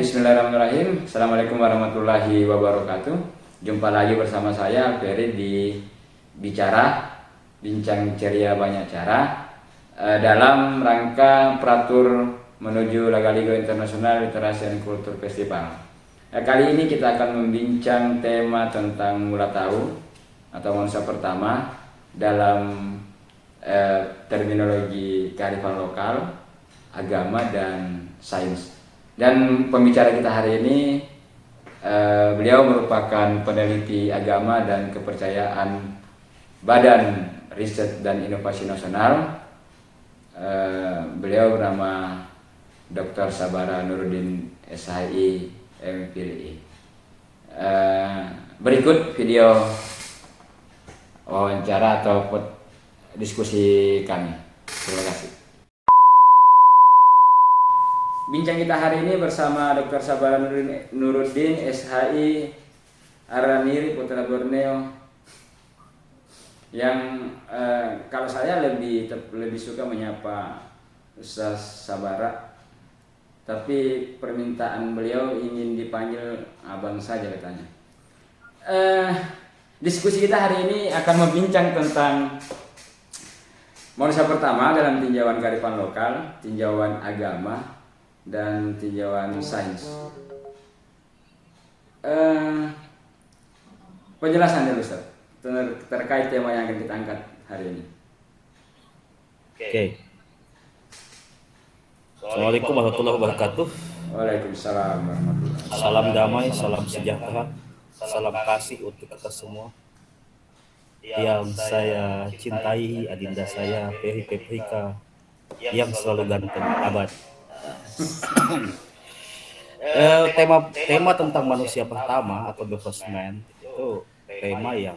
Bismillahirrahmanirrahim. Assalamualaikum warahmatullahi wabarakatuh. Jumpa lagi bersama saya Ferry di Bincang Ceria Banyak Cara dalam rangka peratur menuju Laga Liga Internasional Literasi dan Kultur Festival. Kali ini kita akan membincang tema tentang mula tahun atau manusia pertama dalam terminologi kearifan lokal, agama, dan sains. Dan pembicara kita hari ini beliau merupakan peneliti agama dan kepercayaan Badan Riset dan Inovasi Nasional. Beliau bernama Dr. Sabara Nuruddin SHI MPhilI. Berikut video wawancara atau diskusi kami. Terima kasih. Bincang kita hari ini bersama Dr. Sabara Nuruddin SHI Araniri Putra Borneo, yang kalau saya lebih suka menyapa Ustaz Sabara, tapi permintaan beliau ingin dipanggil abang saja katanya. Diskusi kita hari ini akan membincang tentang manusia pertama dalam tinjauan kearifan lokal, tinjauan agama, dan tinjauan sains. Penjelasan dari Ustaz terkait tema yang akan kita angkat hari ini. Oke. Assalamualaikum warahmatullahi wabarakatuh. Waalaikumsalam warahmatullahi wabarakatuh. Salam damai, salam sejahtera, salam kasih untuk kita semua yang saya cintai, adinda saya Ferry Peprika yang selalu ganteng abad. Tema tentang manusia pertama atau the first man itu tema yang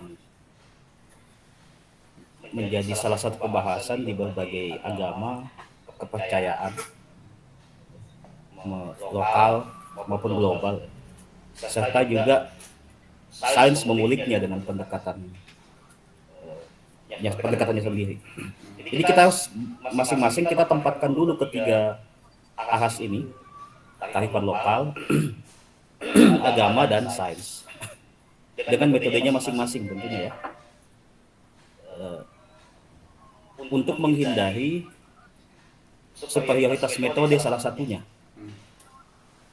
menjadi salah satu pembahasan di berbagai agama, kepercayaan lokal maupun global, serta juga sains menguliknya dengan pendekatannya sendiri. Jadi kita masing-masing kita tempatkan dulu ketiga ahas ini, kearifan lokal, agama, dan sains, dengan metodenya masing-masing tentunya ya, untuk menghindari superioritas metode salah satunya.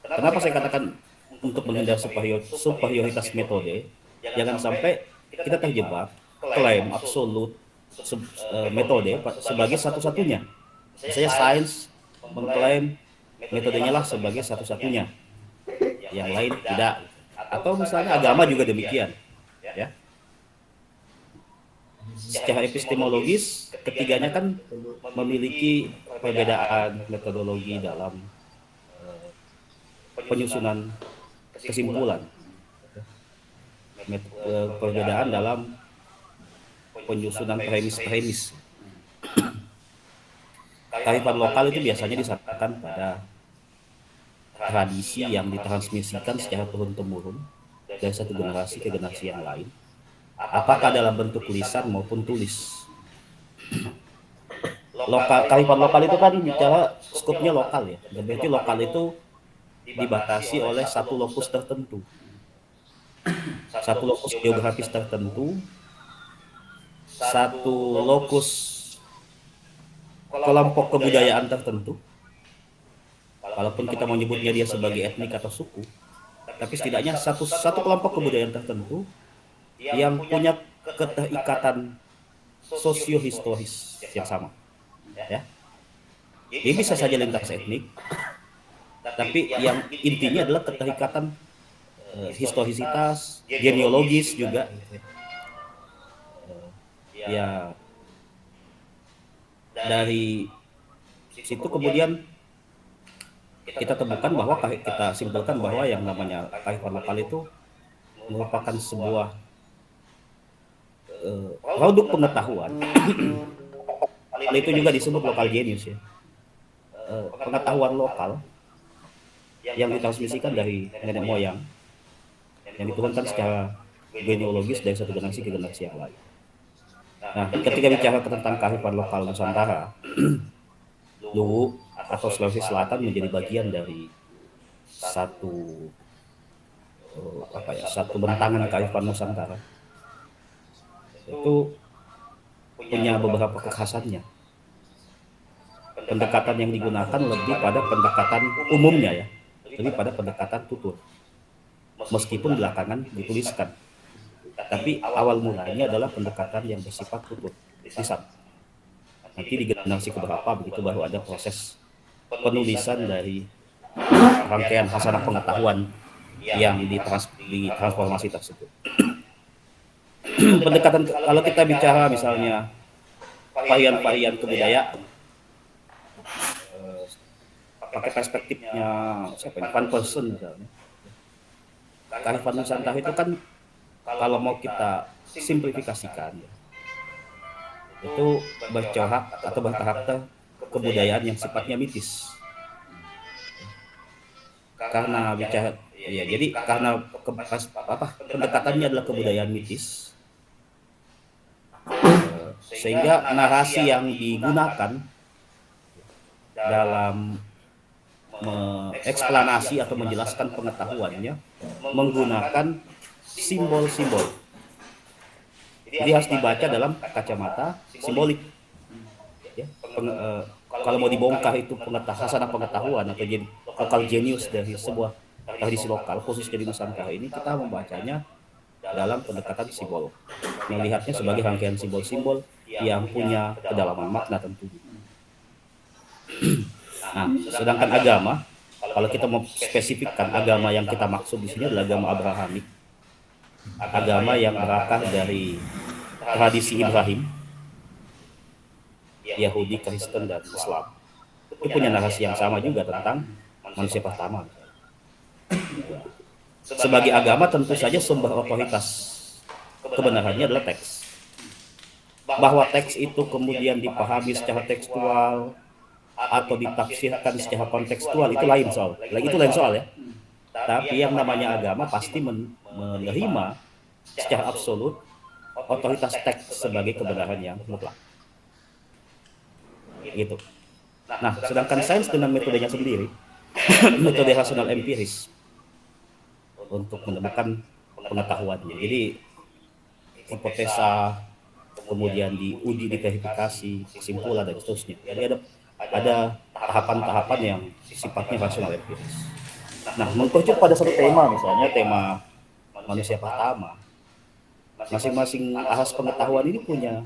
Kenapa saya katakan untuk menghindari superioritas metode? Jangan sampai kita terjebak klaim absolut metode sebagai satu-satunya. Misalnya sains mengklaim metodenya lah sebagai satu-satunya, yang lain tidak. Atau misalnya agama juga demikian ya. Secara epistemologis ketiganya kan memiliki perbedaan metodologi dalam penyusunan kesimpulan, perbedaan dalam penyusunan premis. Kearifan lokal itu biasanya disasarkan pada tradisi yang ditransmisikan secara turun-temurun dari satu generasi ke generasi yang lain, apakah dalam bentuk lisan maupun tulis. Kearifan lokal itu kan bicara skopnya lokal ya, berarti lokal itu dibatasi oleh satu lokus tertentu, satu lokus geografis tertentu, satu lokus kelompok kebudayaan tertentu. Walaupun kita mau nyebutnya dia sebagai etnik atau suku, tapi setidaknya satu kelompok kebudayaan tertentu yang punya keterikatan sosiohistoris yang sama ya. Ini bisa saja lintas etnik, tapi yang intinya adalah keterikatan historisitas, genealogis juga ya. Dari situ kemudian kita temukan bahwa kita simpulkan bahwa yang namanya kearifan lokal itu merupakan sebuah produk pengetahuan. Hal itu juga disebut lokal genius ya. Pengetahuan lokal yang ditransmisikan dari nenek moyang, yang diturunkan secara genealogis dari satu generasi ke generasi yang lain. Nah, ketika bicara tentang kearifan lokal Nusantara, Luwu atau Sulawesi Selatan menjadi bagian dari satu satu bentangan kearifan Nusantara itu punya beberapa kekhasannya. Pendekatan yang digunakan lebih pada pendekatan umumnya ya, lebih pada pendekatan tutur. Meskipun belakangan dituliskan, tapi awal mulanya adalah pendekatan yang bersifat tutur, lisan. Nanti di generasi keberapa begitu baru ada proses penulisan dari rangkaian hasanah pengetahuan yang ditransformasi tersebut. Pendekatan kalau kita bicara misalnya varian-varian kebudayaan, pakai perspektifnya siapa ini, Van Persen misalnya. Kearifan Nusantara itu kan kalau mau kita simplifikasikan ya, itu bercorak atau berkarakter kebudayaan yang sifatnya mitis. Karena bicara ya, jadi karena pendekatannya adalah kebudayaan mitis, sehingga narasi yang digunakan dalam mengeksplanasi atau menjelaskan pengetahuannya menggunakan simbol-simbol. Jadi harus dibaca dalam kacamata simbolik. Ya, kalau mau dibongkar itu hasanah pengetahuan atau jadi lokal genius dari sebuah tradisi lokal, khususnya di Nusantara ini, kita membacanya dalam pendekatan simbol, melihatnya sebagai rangkaian simbol-simbol yang punya kedalaman makna tentunya. Nah, sedangkan agama, kalau kita mau spesifikkan agama yang kita maksud di sini adalah agama Abrahamik, agama yang berakar dari tradisi Ibrahim, Yahudi, Kristen, dan Islam. Itu punya narasi yang sama juga tentang manusia pertama. Sebagai agama tentu saja sumber otoritas kebenarannya adalah teks. Bahwa teks itu kemudian dipahami secara tekstual atau ditafsirkan secara kontekstual itu lain soal. Itu lain soal ya. Tapi yang namanya agama pasti menerima secara absolut otoritas teks sebagai kebenaran yang mutlak. Gitu. Nah, sedangkan sains dengan metodenya sendiri, metode rasional empiris untuk menemukan pengetahuannya. Jadi hipotesa kemudian diuji, diverifikasi, kesimpulan dan seterusnya. Jadi ada tahapan-tahapan yang sifatnya rasional empiris. Nah, mengkerucut pada satu tema, misalnya tema manusia pertama, masing-masing ahas pengetahuan ini punya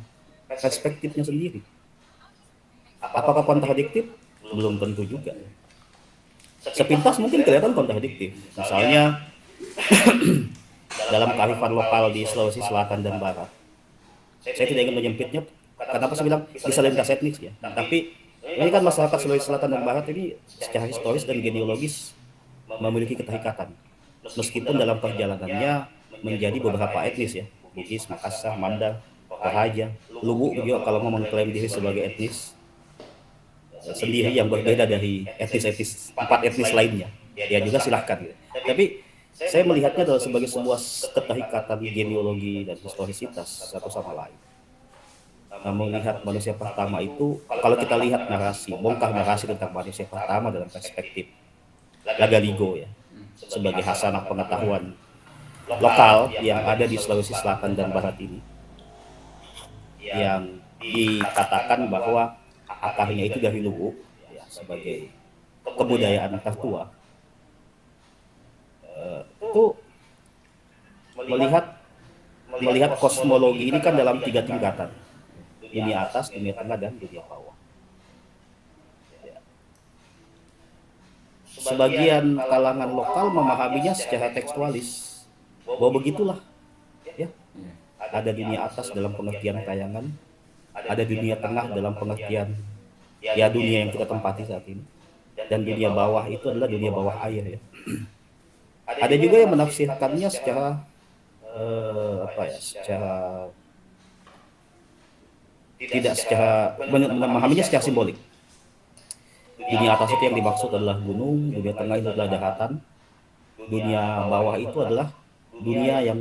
perspektifnya sendiri. Apakah kontradiktif? Belum tentu juga. Sepintas mungkin kelihatan kontradiktif. Misalnya dalam kearifan lokal di Sulawesi Selatan dan Barat. Saya tidak ingin menyempitnya, kenapa saya bilang bisa lintas etnis ya. Tapi ini kan masyarakat Sulawesi Selatan dan Barat ini secara historis dan genealogis memiliki keterikatan. Meskipun dalam perjalanannya menjadi beberapa etnis ya, Bugis, Makassar, Manda, Toraja, Luwu juga kalau mau mengklaim diri sebagai etnis sendiri yang berbeda dari etnis-etnis 4 etnis lainnya. Ya juga silahkan gitu. Tapi saya melihatnya adalah sebagai sebuah keterikatan genealogi dan historisitas satu sama lain. Nah, melihat manusia pertama itu, kalau kita lihat narasi, bongkar narasi tentang manusia pertama dalam perspektif Lagaligo ya, sebagai hasanah pengetahuan lokal yang ada di Sulawesi Selatan dan Barat ini, yang dikatakan bahwa akarnya itu dari Luwu ya, sebagai kebudayaan tertua. Itu melihat kosmologi ini kan dalam 3 tingkatan, dunia atas, dunia tengah, dan dunia bawah. Sebagian kalangan lokal memahaminya secara tekstualis, bahwa begitulah ya, ada dunia atas dalam pengertian kayangan, ada dunia tengah dalam pengertian ya dunia yang kita tempati saat ini, dan dunia bawah itu adalah dunia bawah air ya. Ada juga yang menafsirkannya secara memahaminya secara simbolik. Dunia atas itu yang dimaksud adalah gunung, dunia tengah itu adalah daratan, dunia bawah itu adalah dunia yang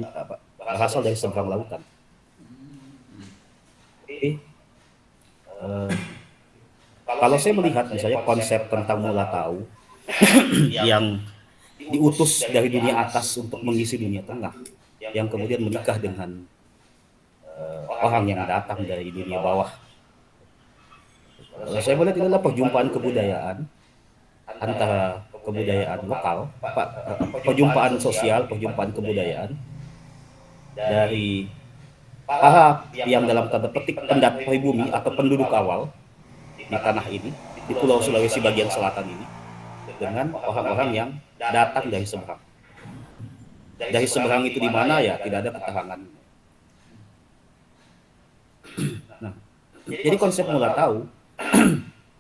berasal dari seberang lautan. Kalau saya melihat misalnya konsep tentang mula tahu yang diutus dari dunia atas untuk mengisi dunia tengah, yang kemudian menikah dengan orang yang datang dari dunia bawah. Saya melihat itu adalah perjumpaan kebudayaan antara kebudayaan lokal, perjumpaan sosial, perjumpaan kebudayaan dari para yang dalam tanda petik pendatang pribumi atau penduduk awal di tanah ini, di Pulau Sulawesi bagian selatan ini, dengan orang-orang yang datang dari seberang. Dari seberang itu di mana ya tidak ada keterangan. Nah, jadi konsep mula tahu,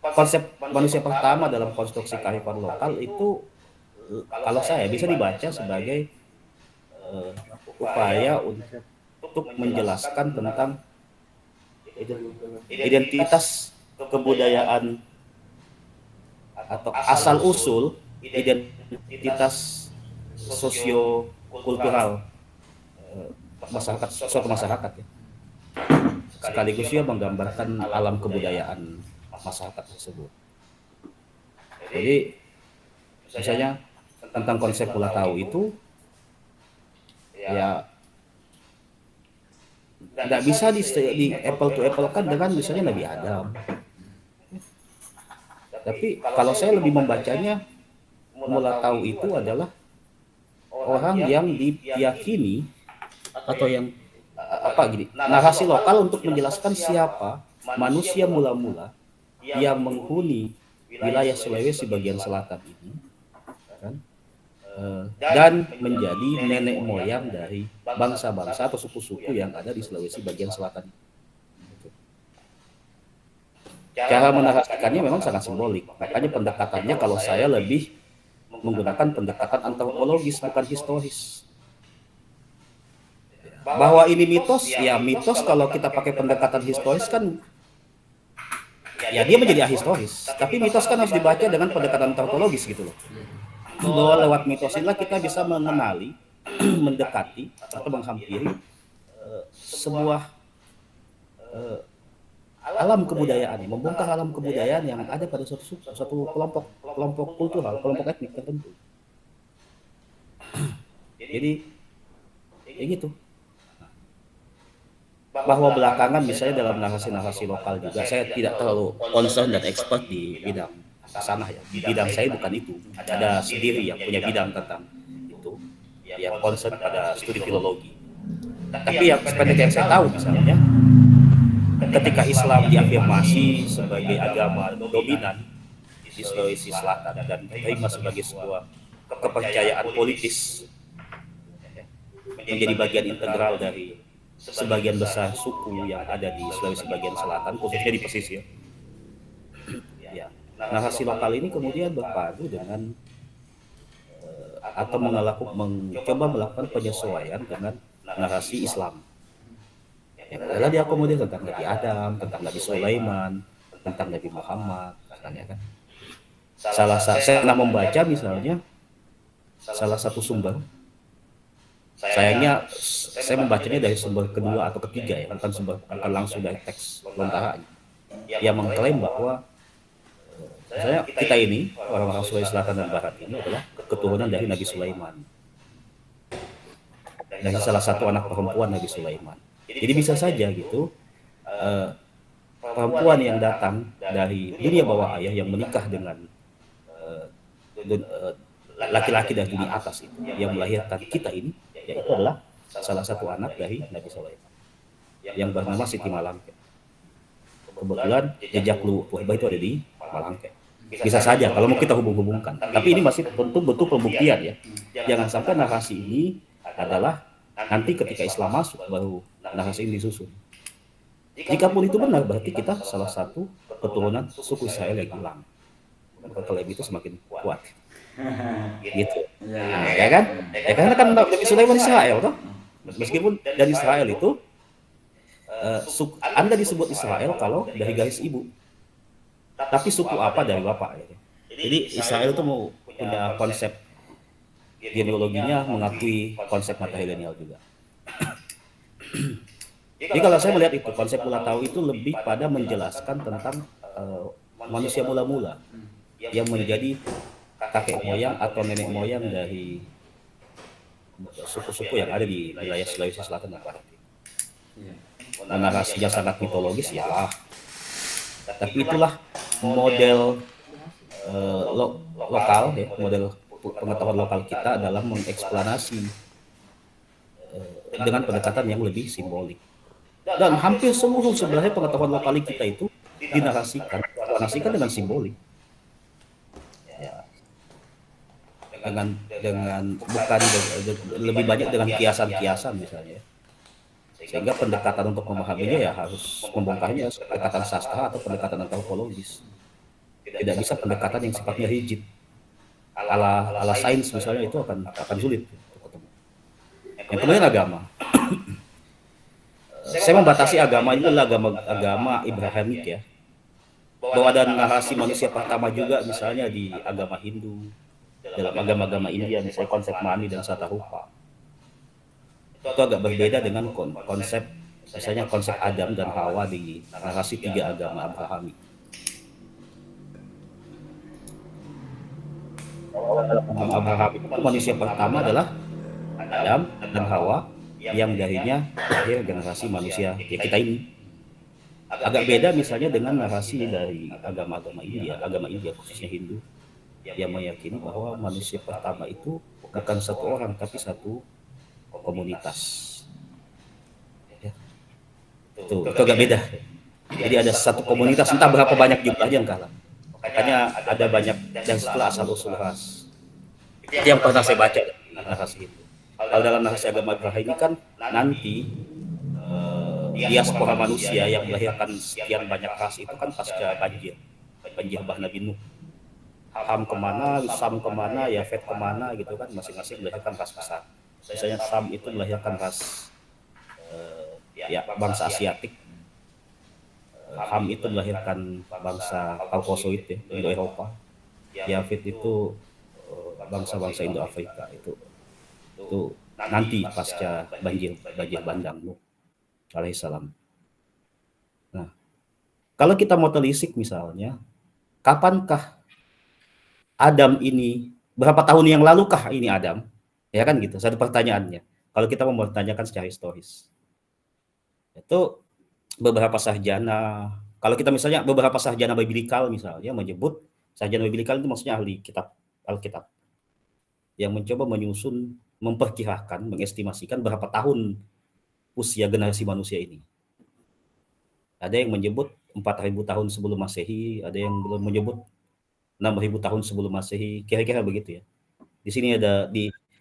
konsep manusia pertama dalam konstruksi kearifan lokal itu kalau saya bisa dibaca sebagai upaya untuk menjelaskan tentang identitas kebudayaan atau asal usul identitas sosio-kultural masyarakat, suatu masyarakat ya. Sekaligus ya menggambarkan alam kebudayaan masyarakat tersebut. Jadi misalnya tentang konsep pula tahu itu ya nggak bisa di apple to apple kan dengan misalnya Nabi Adam. Tapi kalau saya lebih membacanya, mula tahu itu adalah orang yang diyakini atau yang narasi lokal untuk menjelaskan siapa manusia mula-mula yang menghuni wilayah Sulawesi bagian selatan ini, kan? Dan menjadi nenek moyang dari bangsa-bangsa atau suku-suku yang ada di Sulawesi bagian selatan. Cara menarasikannya memang sangat simbolik, makanya pendekatannya kalau saya lebih menggunakan pendekatan antropologis bukan historis. Bahwa ini mitos, ya mitos kalau kita pakai pendekatan historis kan ya dia menjadi ahistoris. Tapi mitos kan harus dibaca dengan pendekatan antropologis gitu loh. Bahwa lewat mitos inilah kita bisa mengenali, mendekati atau menghampiri sebuah alam kebudayaan, membongkar alam kebudayaan yang ada pada suatu kelompok kultural, kelompok etnik tertentu. Jadi ya gitu. Bahwa belakangan misalnya dalam narasi-narasi lokal juga saya tidak terlalu concern dan expert di bidang sana ya. Bidang saya bukan itu. Ada sendiri yang punya bidang tentang itu, yang concern pada studi filologi. Tapi yang sependek yang saya tahu misalnya, ketika Islam diafirmasi sebagai agama dominan di Sulawesi Selatan dan diterima sebagai sebuah kepercayaan politis, menjadi bagian integral dari sebagian besar suku yang ada di Sulawesi bagian selatan, khususnya di pesisir. Ya, narasi lokal ini kemudian berpadu dengan atau mencoba melakukan penyesuaian dengan narasi Islam. Yang adalah diakomodir tentang Nabi Adam, tentang Nabi Sulaiman, tentang Nabi Muhammad, katanya kan. Saya pernah membaca misalnya salah satu sumber. Sayangnya saya membacanya dari sumber kedua atau ketiga ya, bukan langsung dari teks lontaranya, yang mengklaim bahwa kita ini orang-orang Sulawesi Selatan dan Barat ini adalah keturunan dari Nabi Sulaiman, dari salah satu anak perempuan Nabi Sulaiman. Jadi bisa saja gitu perempuan yang datang dari dunia bawah ayah yang menikah dengan laki-laki dari dunia atas itu yang melahirkan kita ini, yaitu adalah salah satu anak dari Nabi Sulaiman yang bernama Siti Malangke. Kebetulan jejak Luwaiba itu ada di Malangke. Bisa saja kalau mau kita hubung-hubungkan. Tapi ini masih bentuk pembuktian ya. Jangan sampai narasi ini adalah nanti ketika Islam masuk baru narasi ini disusun. Jikapun itu benar, berarti kita salah satu keturunan suku Israel yang hilang. Klaim itu semakin kuat. Gitu. Ya kan? Ya karena kan Nabi Sulaiman Israel toh. Meskipun dari Israel itu Anda disebut Israel kalau dari garis ibu. Tapi suku apa dari bapak gitu. Jadi Israel itu mau punya konsep genealoginya mengakui konsep matrilineal juga. Jadi kalau saya melihat itu konsep mula tahu itu lebih pada menjelaskan tentang manusia mula-mula yang menjadi kakek moyang atau nenek moyang dari suku-suku yang ada di wilayah Sulawesi Selatan dan Barat. Iya. Narasinya sangat mitologis ya, tapi itulah model lokal ya, model pengetahuan lokal kita dalam mengeksplanasi dengan pendekatan yang lebih simbolik. Dan hampir seluruh sebenarnya pengetahuan lokal kita itu dinarasikan dengan simbolik. Ya, dengan bukan lebih banyak dengan kiasan-kiasan misalnya. Sehingga pendekatan untuk memahaminya ya harus membongkarnya pendekatan sastra atau pendekatan antropologis. Tidak bisa pendekatan yang sifatnya rigid. Ala sains misalnya itu akan sulit untuk ketemu. Yang kemudian agama. Saya membatasi agama ini adalah agama Ibrahimik ya. Bahwa ada narasi manusia pertama juga misalnya di agama Hindu, dalam agama-agama India misalnya konsep mani dan satarupa. Itu agak berbeda dengan konsep misalnya konsep Adam dan Hawa di narasi tiga agama Abrahami. Agama Abraham itu manusia pertama adalah Adam dan Hawa yang darinya lahir generasi manusia ya kita ini. Agak beda misalnya dengan narasi dari agama-agama India khususnya Hindu yang meyakini bahwa manusia pertama itu bukan satu orang tapi satu komunitas. Ya. Itu agak beda. Jadi ada satu komunitas entah berapa banyak jumlahnya yang kalah. Makanya ada banyak dan setelah asal-usul ras. Itu yang pernah saya baca narasi itu. Kalau dalam narasi agama Ibrahim ini kan nanti diaspora manusia yang melahirkan sekian banyak ras itu kan pasca banjir bah Nabi Nuh. Ham kemana, Sam kemana, Yafet kemana gitu kan masing-masing melahirkan ras besar. Misalnya Sam itu melahirkan ras ya bangsa Asiatik. Ham itu melahirkan bangsa Kaukasoid ya, Indo-Eropa. Yafet itu bangsa-bangsa Indo-Afrika itu nanti pasca banjir bandang Nuh alaihissalam. Nah, kalau kita mau telisik misalnya, kapankah Adam ini, berapa tahun yang lalukah ini Adam? Ya kan gitu, satu pertanyaannya. Kalau kita mau bertanyakan secara historis. Itu beberapa sarjana, kalau kita misalnya beberapa sarjana biblikal misalnya menyebut, sarjana biblikal itu maksudnya ahli kitab, Alkitab, yang mencoba menyusun, memperkirakan, mengestimasikan berapa tahun usia generasi manusia ini. Ada yang menyebut 4.000 tahun sebelum Masehi, ada yang belum menyebut 6.000 tahun sebelum Masehi, kira-kira begitu ya. Di sini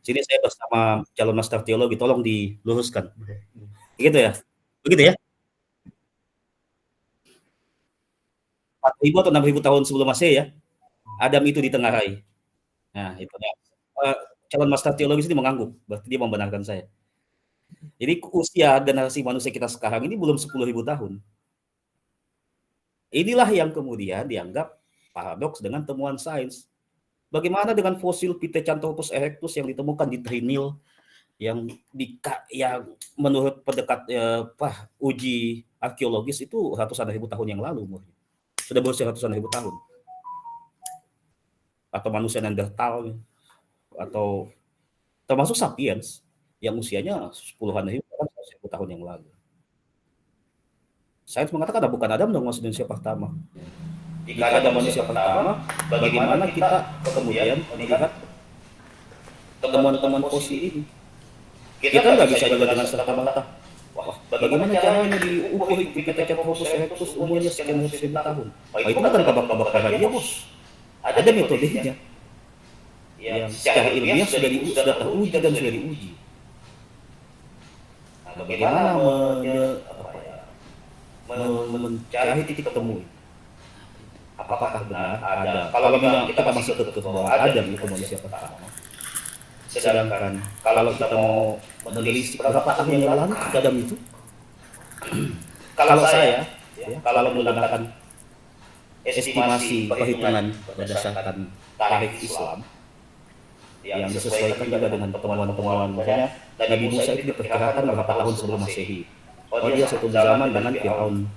sini saya bersama calon master teologi, tolong diluruskan. Begitu ya? Begitu ya? 4.000 atau 6.000 tahun sebelum Masehi ya. Adam itu ditengarai. Nah, itu ya. Calon master teologi ini mengangguk, berarti dia membenarkan saya. Jadi usia generasi manusia kita sekarang ini belum 10.000 tahun. Inilah yang kemudian dianggap paradoks dengan temuan sains. Bagaimana dengan fosil Pithecanthropus erectus yang ditemukan di Trinil yang menurut uji arkeologis itu ratusan ribu tahun yang lalu umurnya. Sudah berusia ratusan ribu tahun. Atau manusia Neanderthal atau termasuk sapiens yang usianya puluhan ribu tahun yang lalu. Sains mengatakan bukan Adam dong manusia pertama. Jika ada manusia pertama, bagaimana kita kemudian melihat temuan-temuan fosil ini? Kita nggak bisa juga dengan serta-merta. Wah, bagaimana caranya diukur Pithecanthropus erectus umurnya sekian ratus ribu tahun? Wah, itu bukan kabak-kabak dia, bos. Ada metodenya yang secara ilmiah sudah teruji dan sudah diuji. Nah, bagaimana mencari titik temu? Apakah benar ada? Kalau memang kita masih kekeh bahwa Adam itu manusia pertama. Sedangkan kalau kita mau menelisik berapa tahun yang lalu Adam itu? Kalau saya, kalau menggunakan estimasi perhitungan berdasarkan tarikh Islam yang disesuaikan juga dengan pertemuan-pertemuan misalnya Nabi Musa itu diperkirakan berapa tahun sebelum Masehi. Oh, dia satu zaman dengan Firaun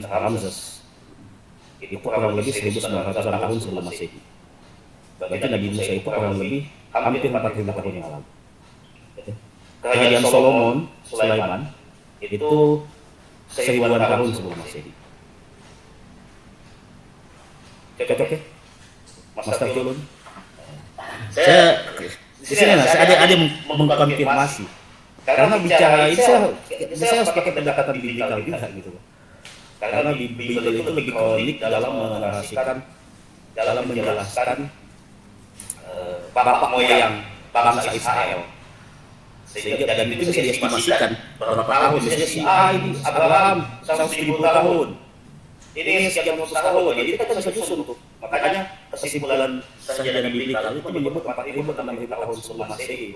Ramses. Itu kurang lebih 1900 tahun sebelum Masehi. Berarti Nabi Musa itu kurang lebih hampir 4.000 tahun yang lalu. Kerajaan Sulaiman itu 1000-an tahun sebelum Masehi. Cocok ya? Master Culun. Saya di sini saya ada mengkonfirmasi. Karena bicara ini saya harus pakai pendekatan biblikal juga gitu loh. Karena Bible itu lebih kronik dalam menarasikan, dalam menjelaskan bapak moyang bangsa Israel. Sehingga dan itu bisa diestimasikan berapa tahun. Misalnya si A ini Abraham 100.000 tahun. Ini sekian ratus tahun. Jadi kita bisa susun tuh. Makanya kesimpulan sarjana biblikal itu menyebut 4.000 ke 6.000 tahun sebelum Masehi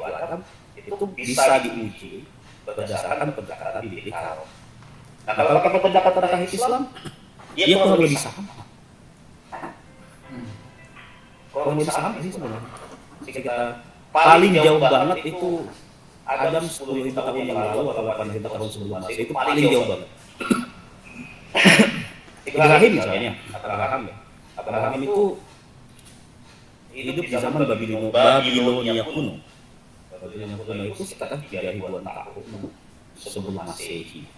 itu bisa diuji berdasarkan pendekatan biblikal. Nah, kalau pakai pendekatan tauhid Islam, dia kurang lebih sama. Kurang lebih sama sih sebenarnya. Kita paling jauh banget itu Adam 10.000 tahun yang lalu atau 8.000 tahun sebelum Masehi itu paling jauh banget. Ibrahim misalnya, Abraham itu hidup di zaman Babilonia kuno. Babilonia kuno itu sekitar 3.000-an tahun sebelum Masehi.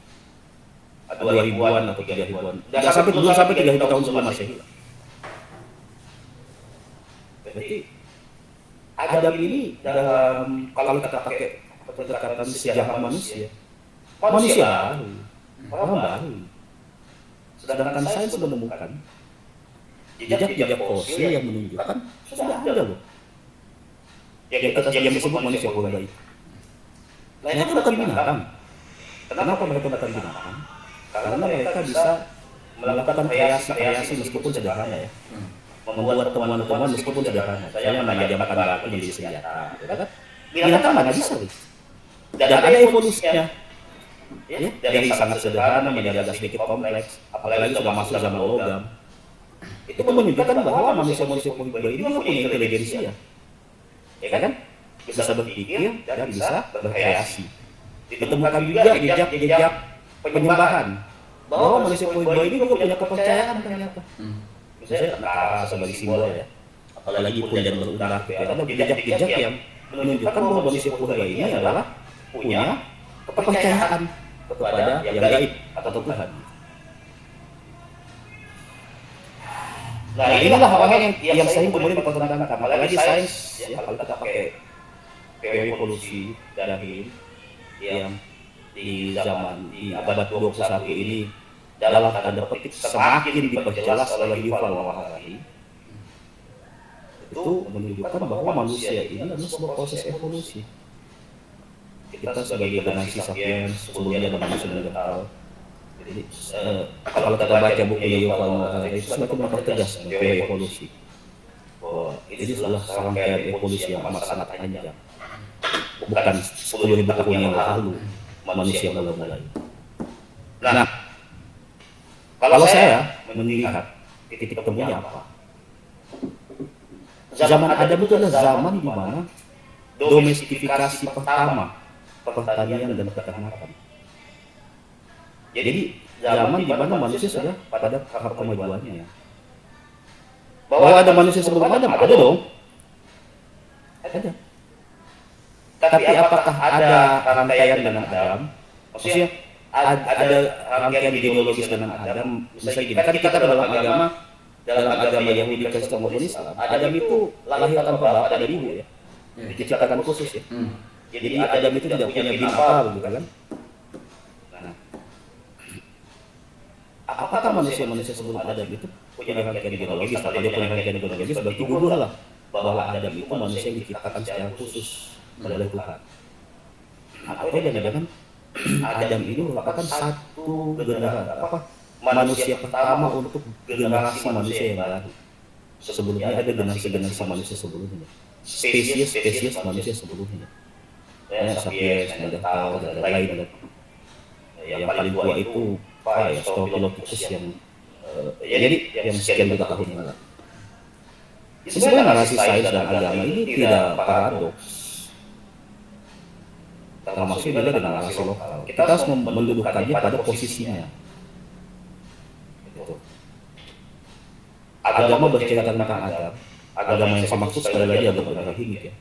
2.000-an atau 3.000-an. Belum sampai 3.000 tahun sebelum Masehi. Berarti Adam ini dalam, kalau kita pakai pendekatan sejarah manusia baru, orang baru. Sedangkan sains sudah menemukan jejak fosil yang menunjukkan sudah ada loh. Yang disebut manusia purba itu. Nah, itu bukan binatang. Kenapa mereka bukan binatang? Karena mereka bisa melakukan kreasi meskipun sederhana ya. Membuat temuan-temuan meskipun sederhana. Saya menjadikan batu menjadi senjata. Binatang mana bisa, dan ada evolusinya. Ya, dari sangat sederhana menjadi agak sedikit kompleks, apalagi sudah masuk zaman logam. Itu menunjukkan bahwa manusia-manusia purba ini juga punya intelijensi ya kan? Bisa berpikir dan bisa berkreasi. Ditemukan juga jejak penyembahan bahwa manusia purba ini juga punya kepercayaan ternyata. Misalnya tentara sebagai simbol ya, apalagi pun dan berulah, ada jejak-jejak yang menunjukkan bahwa manusia purba ini adalah punya kepercayaan kepada yang gaib atau Tuhan. Nah, inilah hal-hal yang sering kemudian dipertentangkan. Apalagi sains, ya, kalau kita pakai teori evolusi Darwin yang di abad 21 ini dalam tanda petik semakin diperjelas oleh Yuval Noah Harari, itu menunjukkan bahwa manusia ini adalah sebuah proses evolusi. Kita sebagai generasi sapiens sebelumnya ada manusia Neanderthal. Jadi kalau kita baca bukunya Yuval Noah Harari itu semakin mempertegas teori evolusi. Bahwa ini adalah serangkaian evolusi yang amat sangat panjang. Bukan 10.000 tahun yang lalu manusia mulai. Nah, kalau saya melihat titik temunya apa? Zaman Adam itu adalah zaman di mana domestifikasi pertama pertanian dan peternakan. Jadi zaman di mana manusia sudah pada tahap kemajuannya. Bahwa ada manusia sebelum Adam, ada dong. Ada. Tapi apakah ada rangkaian dengan Adam? Maksudnya ada rangkaian genealogis dengan Adam? Misalnya gini, kan kita dalam agama Yahudi, Kristen maupun Islam, Adam itu lahir tanpa bapak dan ibu ya, diciptakan khusus ya. Jadi Adam itu tidak punya bin apa begitu kan? Nah, apakah manusia sebelum Adam itu punya rangkaian genealogis? Kalau dia punya rangkaian genealogis, berarti gugulah bahwa Adam itu manusia yang diciptakan secara khusus oleh Tuhan. Atau jangan-jangan Adam ini merupakan satu manusia pertama untuk generasi manusia yang baru. Sebelumnya ada generasi manusia sebelumnya, spesies manusia sebelumnya. Sapiens, Neanderthal, dan lain-lain. Yang paling tua itu Australopithecus yang sekian juta tahun yang lalu. Sebenarnya narasi sains dan agama ini tidak paradoks. Termasuk juga dengan narasi lokal. Kita harus mendudukannya pada posisinya. Agama bercerita tentang Adam, agama yang saya maksud sekali lagi agama Abrahimik ya,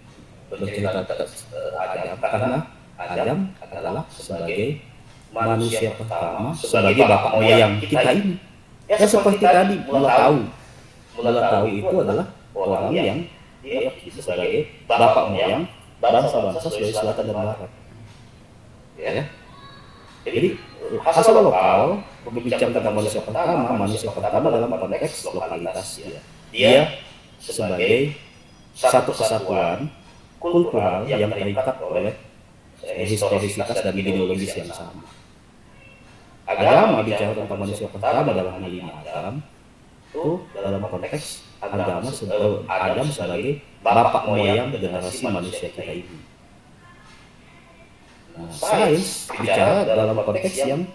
bercerita Adam, karena Adam adalah sebagai manusia pertama, sebagai bapak moyang kita ini. Ya seperti tadi mula tahu itu adalah orang yang diyakini sebagai bapak moyang bangsa-bangsa Sulawesi Selatan dan Barat. Ya. Jadi asal lokal berbicara tentang manusia pertama dalam konteks lokalitas dia. Dia sebagai satu kesatuan kultural yang terikat oleh historisitas dan ideologis yang sama. Agama bicara tentang manusia pertama dalam hal ini Adam, itu dalam konteks agama Adam sebagai bapak moyang generasi manusia kita ini. Nah, sains bicara dalam konteks yang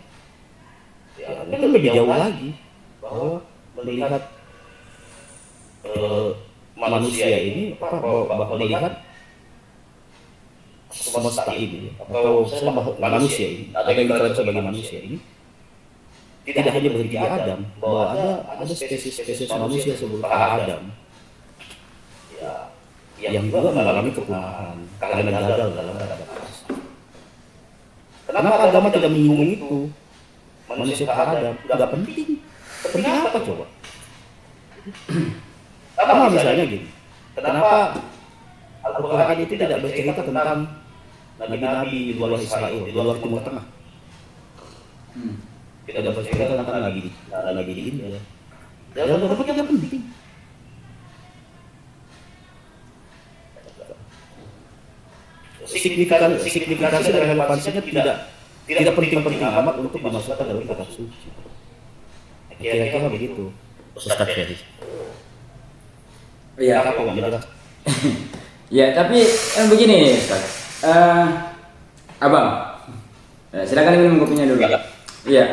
mungkin lebih jauh lagi, bahwa melihat manusia ini, bahwa melihat semesta ini, atau manusia ini, apa yang diklaim sebagai manusia ini, tidak hanya berhenti di Adam, bahwa ada spesies manusia sebelum Adam yang juga mengalami kepunahan karena gagal dalam beradaptasi. Kenapa agama tidak menyinggung itu? Manusia Adam nggak penting. Penting apa coba? Sama misalnya gini, kenapa Al-Quran itu tidak bercerita tentang nabi-nabi di luar Israel, di luar Timur Tengah? Tidak bercerita tentang nabi di India. Dalam beberapa tidak penting. Signifikansi dan relevansinya tidak penting-penting amat untuk dimasukkan dalam kitab suci. Kira-kira begitu, Ustaz Ferry. Iya. Apa mau menjelaskan? Ya, tapi begini, Ustaz. Abang, silakan minum kopinya dulu. Iya.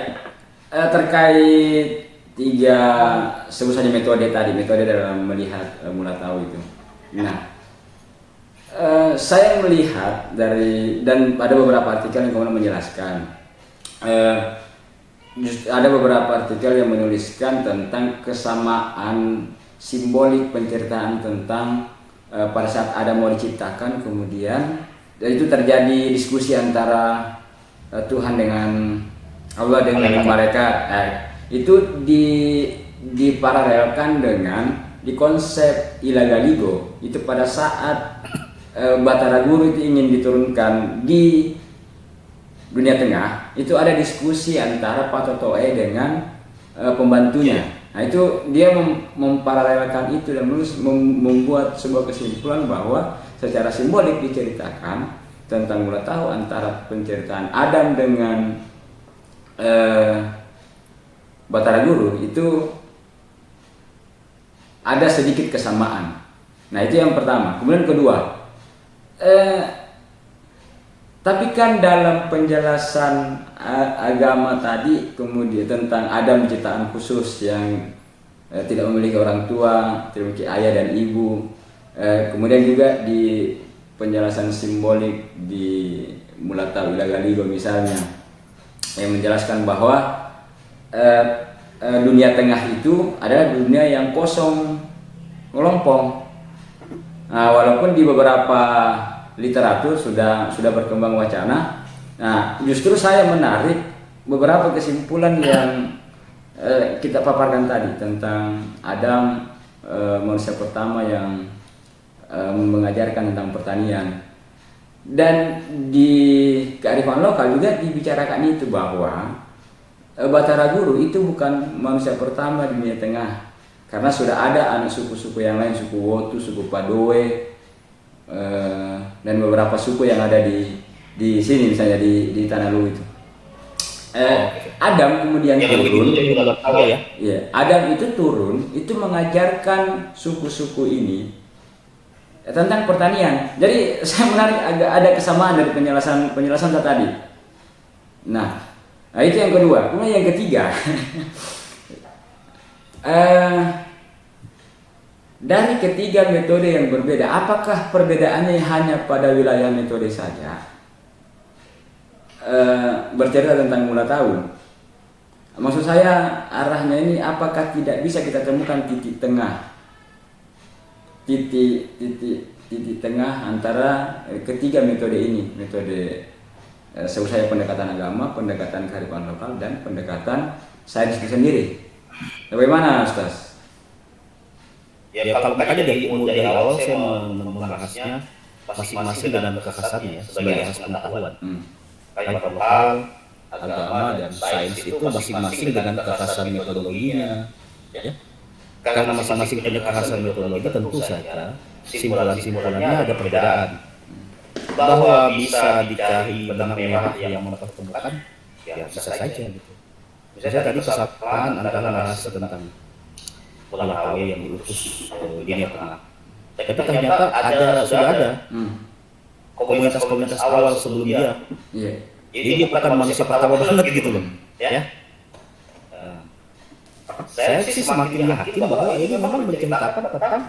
Terkait tiga sebut saja metode dalam melihat mula tahu itu. Nah, saya melihat dan ada beberapa artikel yang kemudian menjelaskan, ada beberapa artikel yang menuliskan tentang kesamaan simbolik penceritaan tentang pada saat Adam mau diciptakan, kemudian dan itu terjadi diskusi antara Tuhan dengan Allah dengan malaikat. Itu diparalelkan dengan di konsep Ilagaligo itu pada saat Batara Guru itu ingin diturunkan di dunia tengah, itu ada diskusi antara Pak Totoe dengan pembantunya. Nah itu dia memparalelkan itu dan membuat sebuah kesimpulan bahwa secara simbolik diceritakan tentang mula tahu antara penceritaan Adam dengan Batara Guru itu ada sedikit kesamaan. Nah itu yang pertama. Kemudian kedua, tapi kan dalam penjelasan agama tadi kemudian tentang Adam ciptaan khusus yang tidak memiliki orang tua, tidak memiliki ayah dan ibu. Kemudian juga di penjelasan simbolik di Mula Tahu Ilagaligo misalnya yang menjelaskan bahwa dunia tengah itu adalah dunia yang kosong, melompong. Nah, walaupun di beberapa literatur sudah berkembang wacana, nah justru saya menarik beberapa kesimpulan yang kita paparkan tadi tentang Adam, manusia pertama yang mengajarkan tentang pertanian, dan di kearifan lokal juga dibicarakan itu bahwa Batara Guru itu bukan manusia pertama di dunia tengah, karena sudah ada anak suku-suku yang lain, suku Wotu, suku Padoe, dan beberapa suku yang ada di sini misalnya di Tanah Lu itu. Adam kemudian turun, Adam itu turun itu mengajarkan suku-suku ini tentang pertanian. Jadi saya menarik agak ada kesamaan dari penjelasan tadi. Nah itu yang kedua. Kemudian yang ketiga, dari ketiga metode yang berbeda, apakah perbedaannya hanya pada wilayah metode saja? Bercerita tentang mula tahu. Maksud saya arahnya ini apakah tidak bisa kita temukan titik tengah titik tengah antara ketiga metode ini, metode saya pendekatan agama, pendekatan kearifan lokal, dan pendekatan sains itu sendiri. Bagaimana, Ustaz? Ya kalau makanya dari awal saya membahasnya masing-masing dengan kekhasannya sebagai asas pengetahuan. Kearifan lokal, agama, dan sains itu masing-masing dengan kekhasan metodologinya. Ya. Karena masing-masing punya kekhasan metodologi, tentu saja simpulan-simpulannya ada perbedaan. Bahwa bisa dicari benang merah yang mempertemukan, ya bisa saja gitu. Misalnya tadi kesamaan antara narasi tentang Melakawi yang diutus di Dunia Tengah. Tapi ternyata sudah ada komunitas-komunitas awal sebelum dia. Jadi dia bukan manusia pertama banget gitu loh. Ya. Saya sih semakin yakin bahwa ini memang menceritakan tentang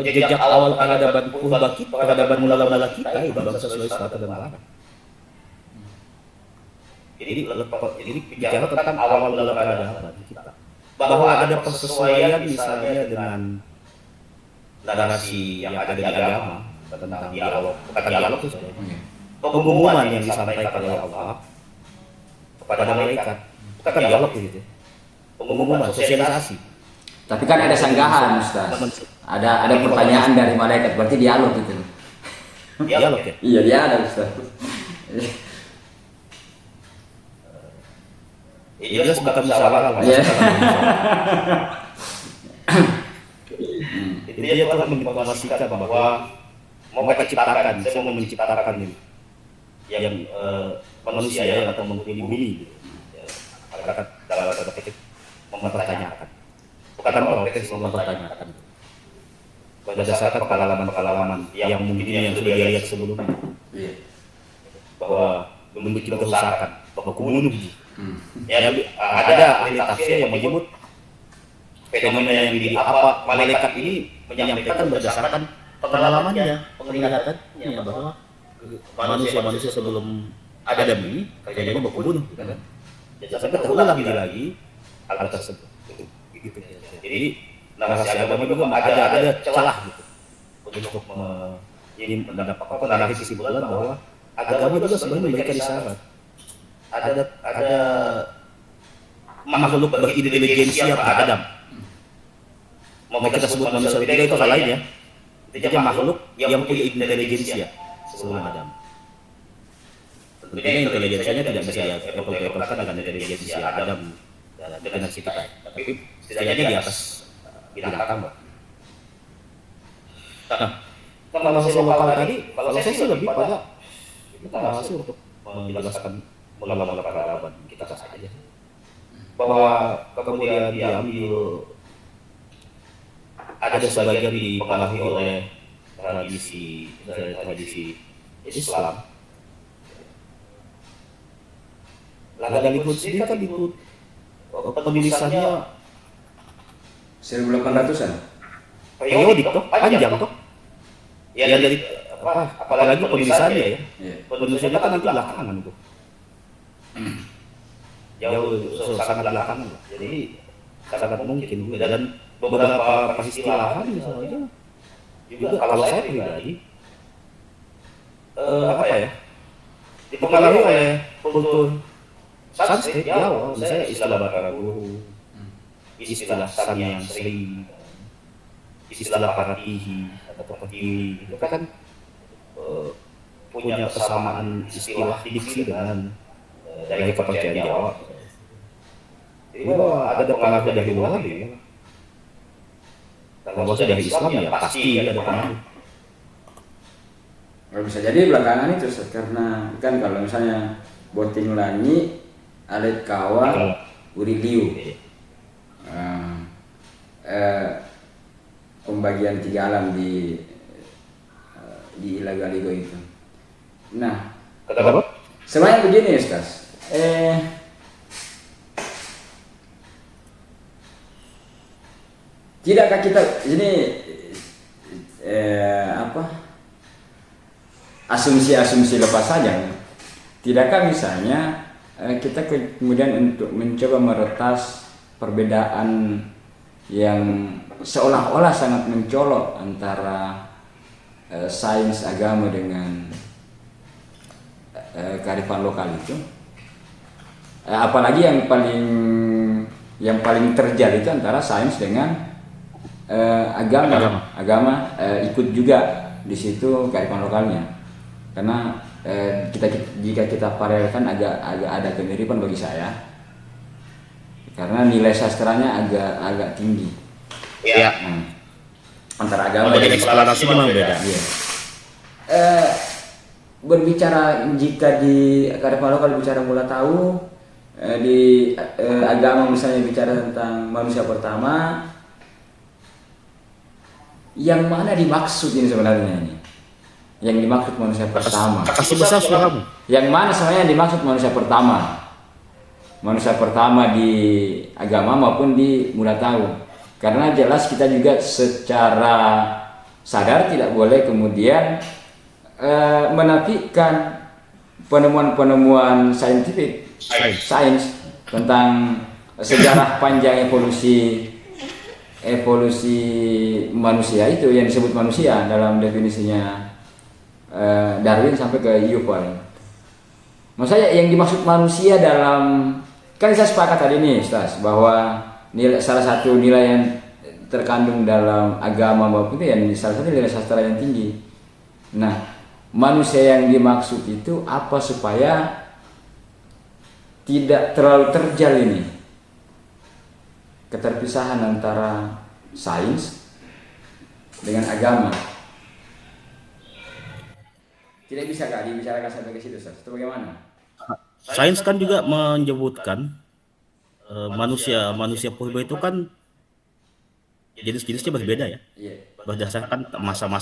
jejak awal peradaban purba kita, peradaban mula-mula kita, bangsa Sulawesi Selatan dan Barat. Jadi bicara tentang awal mula peradaban kita, bahwa ada persesuaian misalnya dengan narasi yang ada di agama tentang dialog, bukan dialog itu sebenarnya pengumuman yang disampaikan oleh Allah kepada malaikat, bukan dialog gitu, pengumuman, sosialisasi. Tapi kan ada sanggahan, Ustaz. Ada pertanyaan dari malaikat, berarti dialog gitu. Dialog ya? Iya, dialog, Ustaz. Jelas bukan musyawarah. Dia telah menginformasikan bahwa mau kita ciptakan, saya mau menciptakan ini yang manusia yang akan menghuni bumi. Masyarakat dalam tanda petik mempertanyakan, bukan protes, mempertanyakan berdasarkan pengalaman-pengalaman yang mungkin yang sudah dia lihat sebelumnya, bahwa membuat kerusakan, bahwa membunuh. Ya, ada ahli tafsir yang menyebut fenomena yang di apa malaikat ini menyampaikan berdasarkan pengalamannya, penglihatannya bahwa manusia sebelum Adam ini kerjanya membunuh, kan? Sampai terulang lagi hal tersebut. Gitu. Jadi narasi agama juga ada celah gitu untuk menarik kesimpulan bahwa agama juga sebenarnya memberikan isyarat. Ada makhluk berintelijensia pada Adam. Mau kita sebut manusia ketiga itu hal lain ya. Jadi makhluk yang punya intelijensia sebelum Adam. Tentunya intelijensianya tidak bisa diapel-apelkan dengan intelijensia Adam dan generasi kita. Tapi setidaknya di atas binatang. Nah, kalau hasil lokal tadi, kalau saya sih lebih pada kita hasil untuk menjelaskan mula-mula peradaban kita saja. Bahwa kemudian diambil ada sebagian dipengaruhi oleh tradisi Islam. Lagalikun sendiri kan itu penulisannya 1800-an. periodik toh, panjang toh. Ya dari apalagi penulisannya ya. Penulisannya kan nanti belakangan tuh. Jauh sangat belakangan. Jadi sangat mungkin dan beberapa peristilahan misalnya juga kalau saya pribadi dipengaruhi oleh kultur Sanskrit Jawa, misalnya istilah Batara Guru, istilah Sang Sri, istilah Paratihi atau Pertiwi, itu kan punya kesamaan istilah diksi dengan dari kepercayaan Jawa. Jadi bahwa ada pengaruh dari luar ya. Kalau dari Islam ya pasti ada pengaruh. Bisa jadi belakangan itu, karena kan kalau misalnya Boting Langi, Alit Kawa, Uri Liu, pembagian tiga alam di Ilagaligo itu. Nah, sebenarnya begini, Ustaz. Tidakkah kita ini asumsi-asumsi lepas saja? Tidakkah misalnya kita kemudian untuk mencoba meretas perbedaan yang seolah-olah sangat mencolok antara sains agama dengan kearifan lokal itu. Apalagi yang paling terjal itu antara sains dengan agama ikut juga di situ kearifan lokalnya, karena jika kita paralelkan agak ada kemiripan bagi saya, karena nilai sastranya agak tinggi. Ya. Antara agama dan eksplorasi memang beda. Iya. Berbicara jika di kearifan lokal bicara mula tahu, di agama misalnya bicara tentang manusia pertama, yang mana dimaksud ini sebenarnya ini? Yang dimaksud manusia pertama. Kasih besar suaramu. Yang mana sebenarnya yang dimaksud manusia pertama? Manusia pertama di agama maupun di mula tahu. Karena jelas kita juga secara sadar tidak boleh kemudian menafikan penemuan-penemuan sains tentang sejarah panjang evolusi manusia itu yang disebut manusia dalam definisinya Darwin sampai ke Yuval. Maksudnya yang dimaksud manusia dalam, kan saya sepakat tadi nih Ustaz, bahwa salah satu nilai yang terkandung dalam agama maupun itu yang salah satu nilai sastra yang tinggi. Nah, manusia yang dimaksud itu apa supaya tidak terlalu terjal ini keterpisahan antara sains dengan agama. Tidak bisa kak dibicarakan sampai ke situ, Ustaz. Itu bagaimana? Sains kan juga menyebutkan manusia purba itu kan jenis-jenisnya berbeda ya, berdasarkan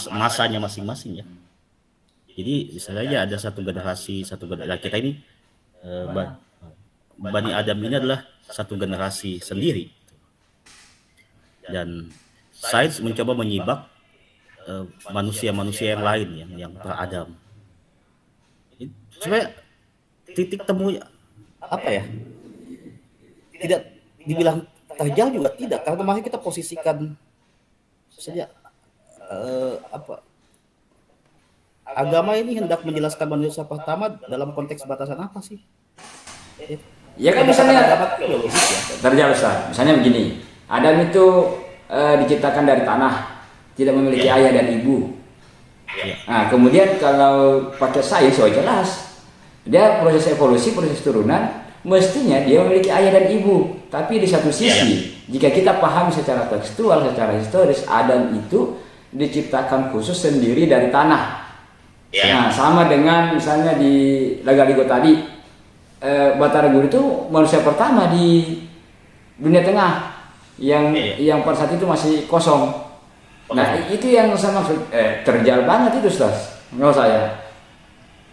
masanya masing-masing ya. Jadi misalnya ada satu generasi kita ini Bani Adam ini adalah satu generasi sendiri, dan sains mencoba menyibak manusia-manusia yang lain yang pra-Adam. Sebenarnya titik temunya apa ya? Tidak dibilang terjal juga tidak, karena kemarin kita posisikan saja agama ini hendak menjelaskan manusia pertama dalam konteks batasan apa sih? Ya kan misalnya terjal Ustaz. Misalnya begini, Adam itu diciptakan dari tanah, tidak memiliki ayah dan ibu. Nah, kemudian kalau pakai sains, oh jelas dia proses evolusi, proses turunan, mestinya dia memiliki ayah dan ibu. Tapi di satu sisi, jika kita paham secara tekstual, secara historis, Adam itu diciptakan khusus sendiri dari tanah. Nah, sama dengan misalnya di Lagaligo tadi, Batara Guru itu manusia pertama di dunia tengah yang pada saat itu masih kosong. Nah, itu yang saya maksud, terjal banget itu Ustaz, menurut saya.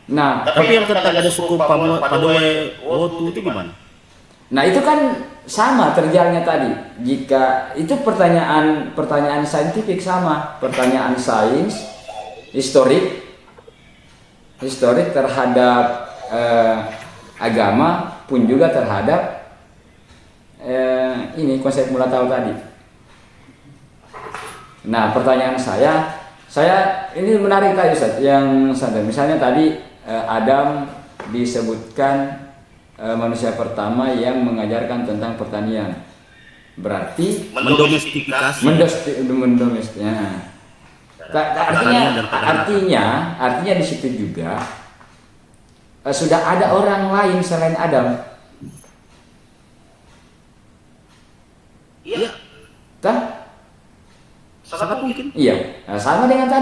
Nah, tapi yang tentang ada suku Padoe Wotu itu gimana? Nah, itu kan sama terjalnya tadi. Jika itu pertanyaan saintifik sama, pertanyaan sains, historik terhadap agama pun juga terhadap ini konsep mula tahu tadi. Nah, pertanyaan saya ini menarik tadi Ustaz, yang sadar. Misalnya tadi Adam disebutkan manusia pertama yang mengajarkan tentang pertanian. Berarti mendomestifikasi. Mendomestikasinya. Artinya di situ juga sudah ada orang lain selain Adam. Iya. Sangat mungkin. Iya. Nah, sama dengan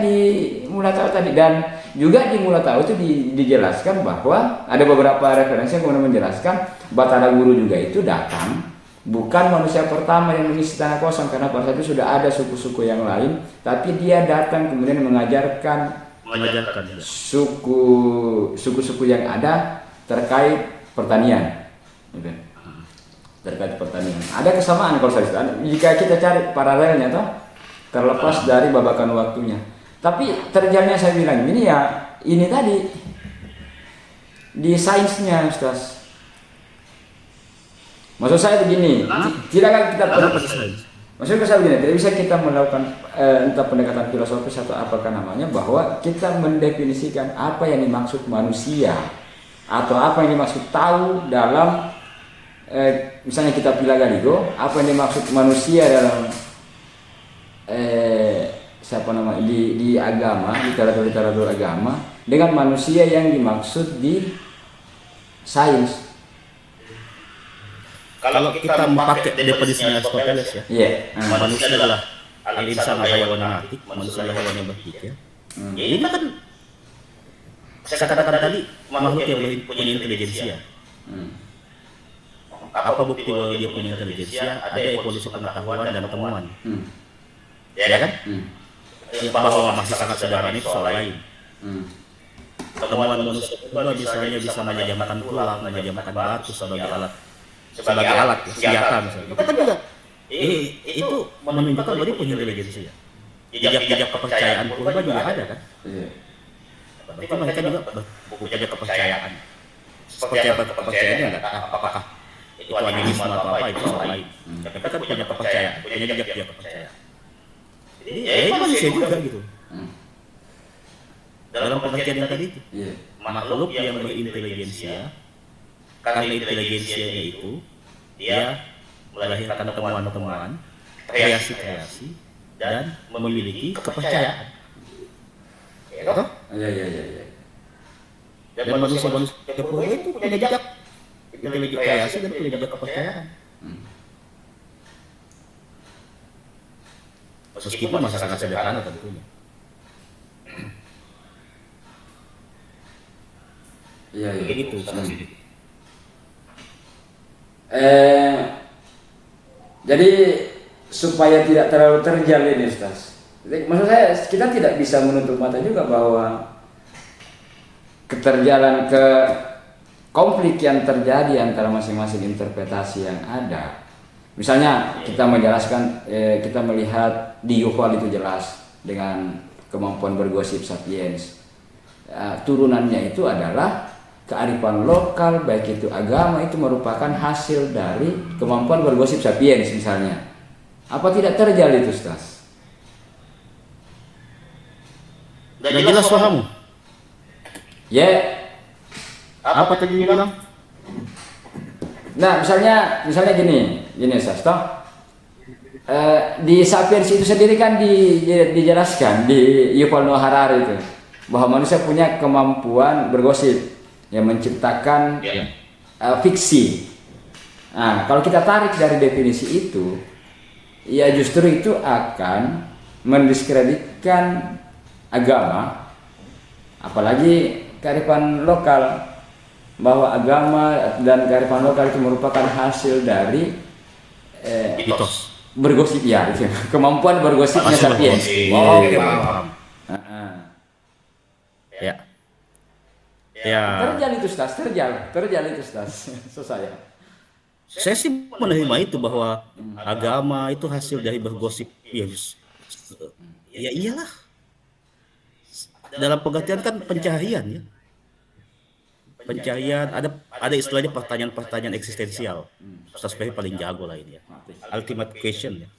di mula tahu tadi, dan juga di mula tahu itu dijelaskan bahwa ada beberapa referensi yang kemudian menjelaskan Batara Guru juga itu datang bukan manusia pertama yang mengisi tanah kosong, karena pada saat itu sudah ada suku-suku yang lain, tapi dia datang kemudian mengajarkan suku-suku yang ada terkait pertanian. Gitu. Terkait pertanian. Ada kesamaan kalau saya jika kita cari paralelnya toh, terlepas dari babakan waktunya. Tapi terjalnya saya bilang ini ya, ini tadi di sainsnya Ustaz. Maksud saya begini, tidak akan kita Kenapa sih sains? maksudnya saya begini, tidak bisa kita melakukan entah pendekatan filosofis atau apakah namanya, bahwa kita mendefinisikan apa yang dimaksud manusia atau apa yang dimaksud tahu dalam misalnya kita pilih Galigo, apa yang dimaksud manusia dalam siapa nama di agama, literatur agama, dengan manusia yang dimaksud di sains. Kalau kita memakai definisi Aristoteles ya, Iya. manusia adalah al-insan hayawan natik, manusia adalah hewan yang berpikir. Ya ini kan saya katakan tadi makhluk yang punya intelijensia. Apa bukti bahwa dia punya intelijensia? Ada evolusi pengetahuan dan temuan. Ya kan? Bahwa masih sangat sederhana itu soal lain. Temuan manusia purba misalnya bisa menajamkan tulang, menajamkan batu sebagai alat ya, senjata misalnya. Itu kan juga itu menunjukkan bahwa dia punya intelijensia. Jejak-jejak kepercayaan purba juga ada kan? Berarti mereka juga punya kepercayaan. Seperti apa kepercayaannya enggak? Apakah itu animisme atau apa itu soal lain. Mereka kan punya kepercayaan, punya jejak-jejak kepercayaan. Jadi ya itu manusia juga gitu. Dalam pengertian yang tadi itu, makhluk yang berintelijensia, karena intelijensianya itu dia melahirkan temuan-temuan, kreasi-kreasi, dan memiliki kepercayaan. Iya. Dan manusia purba itu punya jejak intelijensi kreasi dan punya jejak kepercayaan. Meskipun masih sangat sederhana tentunya. Iya. Begitu. Jadi supaya tidak terlalu terjal ini, Ustaz. Maksud saya kita tidak bisa menutup mata juga bahwa keterjalan ke konflik yang terjadi antara masing-masing interpretasi yang ada. Misalnya kita menjelaskan, kita melihat di Yuval itu jelas dengan kemampuan bergosip sapiens. Turunannya itu adalah kearifan lokal, baik itu agama, itu merupakan hasil dari kemampuan bergosip sapiens misalnya. Apa tidak terjal itu, Ustaz? Tidak jelas pahamu. Ya. Apa tadi bilang? Nah, misalnya gini Ustaz, toh di Sapiens itu sendiri kan dijelaskan di Yuval Noah Harari itu bahwa manusia punya kemampuan bergosip yang menciptakan fiksi. Nah, kalau kita tarik dari definisi itu, ya justru itu akan mendiskreditkan agama, apalagi kearifan lokal, bahwa agama dan kearifan lokal itu merupakan hasil dari mitos bergosip ya, itu. Kemampuan bergosipnya sapiens. Oke, paham. Ya. Terjal itu, Ustaz, terjal itu, Ustaz. Saya sih menerima itu bahwa agama itu hasil dari bergosip. Ya iyalah. Dalam pengertian kan pencaharian ya. Pencaharian ada istilahnya pertanyaan eksistensial. Ustaz Ferry paling jago lah ini ya. Ultimate question ya.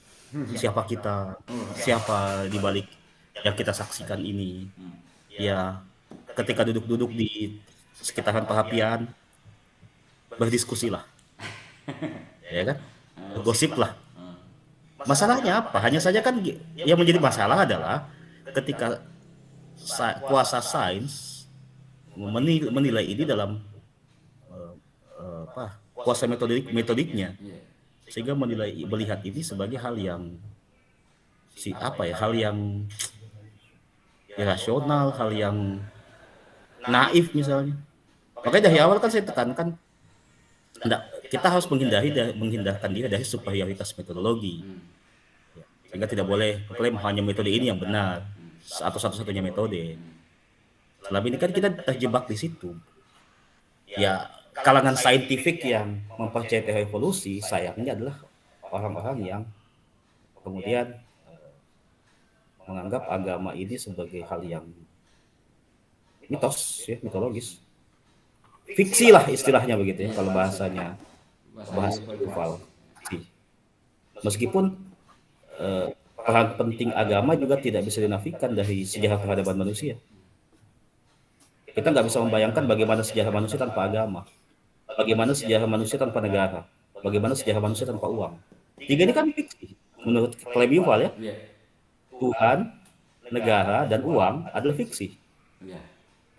Siapa kita? Siapa di balik yang kita saksikan ini? Ya, ketika duduk-duduk di sekitaran perapian, berdiskusilah. Ya kan? Gosip lah. Masalahnya apa? Hanya saja kan yang menjadi masalah adalah ketika kuasa sains menilai ini dalam kuasa metodiknya, sehingga melihat ini sebagai hal yang hal yang irasional, hal yang naif misalnya. Makanya dari awal kan saya tekankan, kita harus menghindarkan diri dari superioritas metodologi, sehingga tidak boleh klaim hanya metode ini yang benar atau satu-satunya metode. Selama ini kan kita terjebak di situ. Ya, kalangan saintifik yang mempercayai teori evolusi sayangnya adalah orang-orang yang kemudian menganggap agama ini sebagai hal yang mitos, ya, mitologis. Fiksi lah istilahnya begitu ya kalau bahasanya bahasa kultural. Meskipun peran penting agama juga tidak bisa dinafikan dari sejarah peradaban manusia. Kita nggak bisa membayangkan bagaimana sejarah manusia tanpa agama, bagaimana sejarah manusia tanpa negara, bagaimana sejarah manusia tanpa uang. Tiga ini kan fiksi. Menurut klaim Yuval ya, Iya. Tuhan, negara, dan uang adalah fiksi. Iya.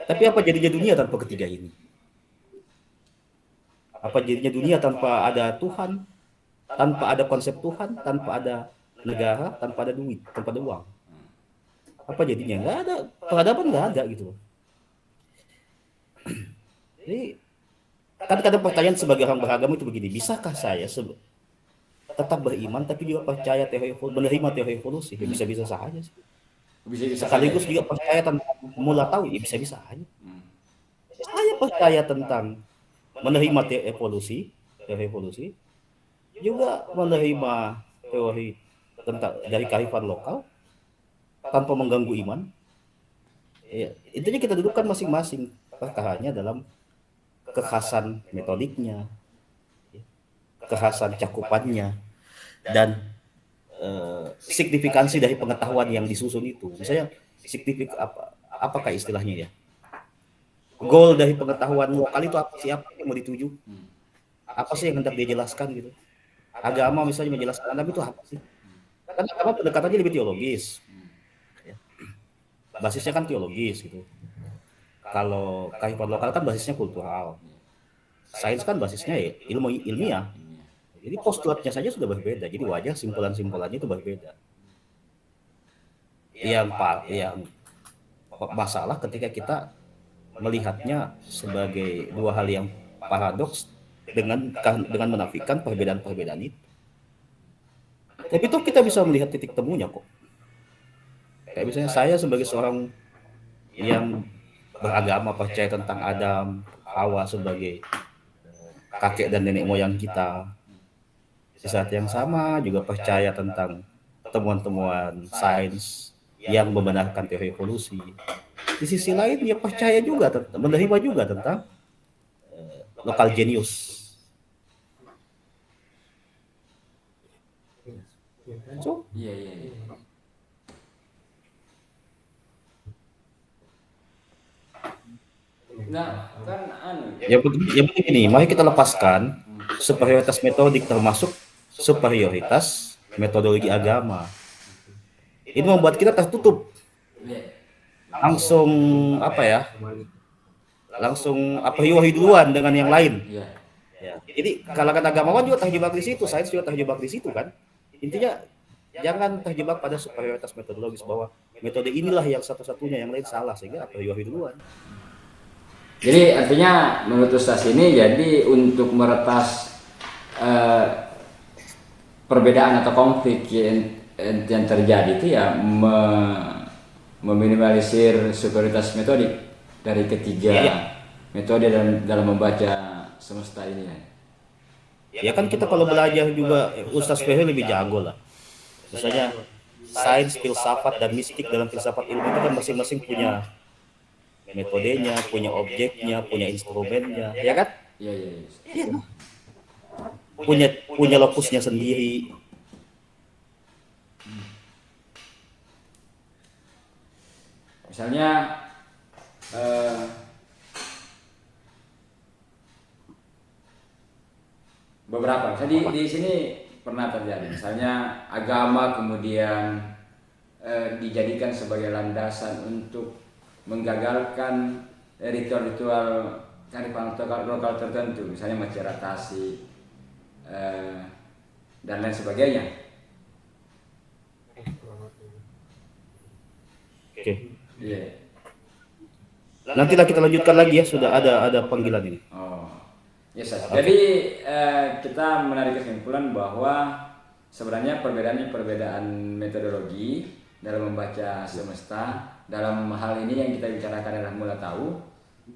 Tapi apa jadinya dunia tanpa ketiga ini? Apa jadinya dunia tanpa ada Tuhan, tanpa ada konsep Tuhan, tanpa ada negara, tanpa ada duit, tanpa ada uang? Apa jadinya? Nggak ada, peradaban nggak ada gitu. Jadi kadang-kadang pertanyaan sebagai orang beragama itu begini, bisakah saya tetap beriman tapi juga percaya menerima teori evolusi? Ya bisa-bisa saja sih. Bisa-bisa saja Sekaligus ya. juga percaya tentang mula tahu, ya bisa-bisa aja. Hmm. Saya percaya tentang menerima teori evolusi, juga menerima teori tentang dari kearifan lokal tanpa mengganggu iman. Ya, intinya kita dudukkan masing-masing perkaranya dalam kekhasan metodiknya, kekhasan cakupannya, dan signifikansi dari pengetahuan yang disusun itu. Misalnya apakah istilahnya ya? Goal dari pengetahuan lokal itu apa sih? Apa yang mau dituju? Apa sih yang hendak dia jelaskan gitu? Agama misalnya menjelaskan Adam itu apa sih? Kan agama pendekatannya lebih teologis. Basisnya kan teologis gitu. Kalau kearifan lokal kan basisnya kultural. Sains kan basisnya ya ilmu ilmiah. Jadi postulatnya saja sudah berbeda. Jadi wajar simpulan-simpulannya itu berbeda. Yang masalah ketika kita melihatnya sebagai dua hal yang paradoks dengan menafikan perbedaan-perbedaan itu. Tapi toh kita bisa melihat titik temunya kok. Kayak misalnya saya sebagai seorang yang beragama percaya tentang Adam, Hawa sebagai kakek dan nenek moyang kita. Di saat yang sama juga percaya tentang temuan-temuan sains yang membenarkan teori evolusi. Di sisi lain dia percaya juga, menerima juga tentang lokal genius. So, Iya, iya, iya. Nah, kan yang begini, mari kita lepaskan superioritas metodik termasuk superioritas metodologi agama. Ini membuat kita tertutup. iya. Langsung apa ya? Langsung a priori duluan dengan yang lain. Iya. Ya. Jadi kalangan agamawan juga terjebak di situ, sains juga terjebak di situ kan. Intinya jangan terjebak pada superioritas metodologis bahwa metode inilah yang satu-satunya, yang lain salah, sehingga a priori duluan. Jadi artinya menurut Ustaz ini jadi untuk meretas perbedaan atau konflik yang terjadi itu ya meminimalisir superioritas metodik dari ketiga metode dalam membaca semesta ini ya. Ya kan kita kalau belajar juga Ustaz Ferry lebih jago lah. Misalnya sains, filsafat, dan mistik dalam filsafat ilmu itu kan masing-masing punya metodenya, punya objeknya, punya instrumennya, ya kan? Iya, iya, iya. Ya. Punya lokusnya sendiri. Misalnya beberapa, misalnya di sini pernah terjadi, misalnya agama kemudian dijadikan sebagai landasan untuk menggagalkan ritual-ritual kearifan lokal tertentu, misalnya menceratasi dan lain sebagainya. Oke. Iya. Nantilah kita lanjutkan lagi ya, sudah ada panggilan ini. Oh, yes, sir. Jadi kita menarik kesimpulan bahwa sebenarnya perbedaan metodologi dalam membaca semesta. Dalam hal ini yang kita bicarakan adalah mula tahu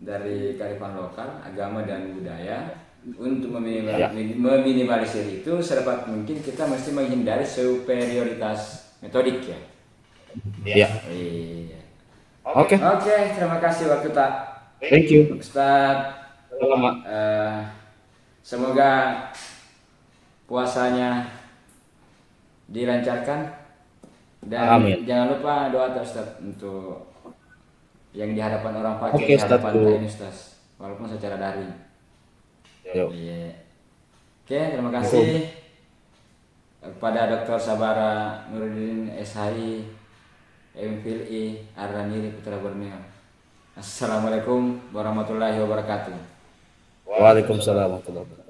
dari kearifan lokal, agama dan budaya. Untuk meminimalisir itu sedapat mungkin kita mesti menghindari superioritas metodik ya. Ya. Iya. Oke. Oke, terima kasih waktu tak. Thank you. Ustaz. Selamat. Semoga puasanya dilancarkan, dan Amin. jangan lupa doa Ustaz untuk yang di hadapan orang fakir, Oke, di hadapan Ustadzku. ini Ustaz, walaupun secara daring. Yuk. Iya. Oke, terima Itu. kasih kepada Dr. Sabara Nuruddin SHI MPhilI Ardaniri Putra Borneo. Assalamualaikum warahmatullahi wabarakatuh. Waalaikumsalam warahmatullahi wabarakatuh.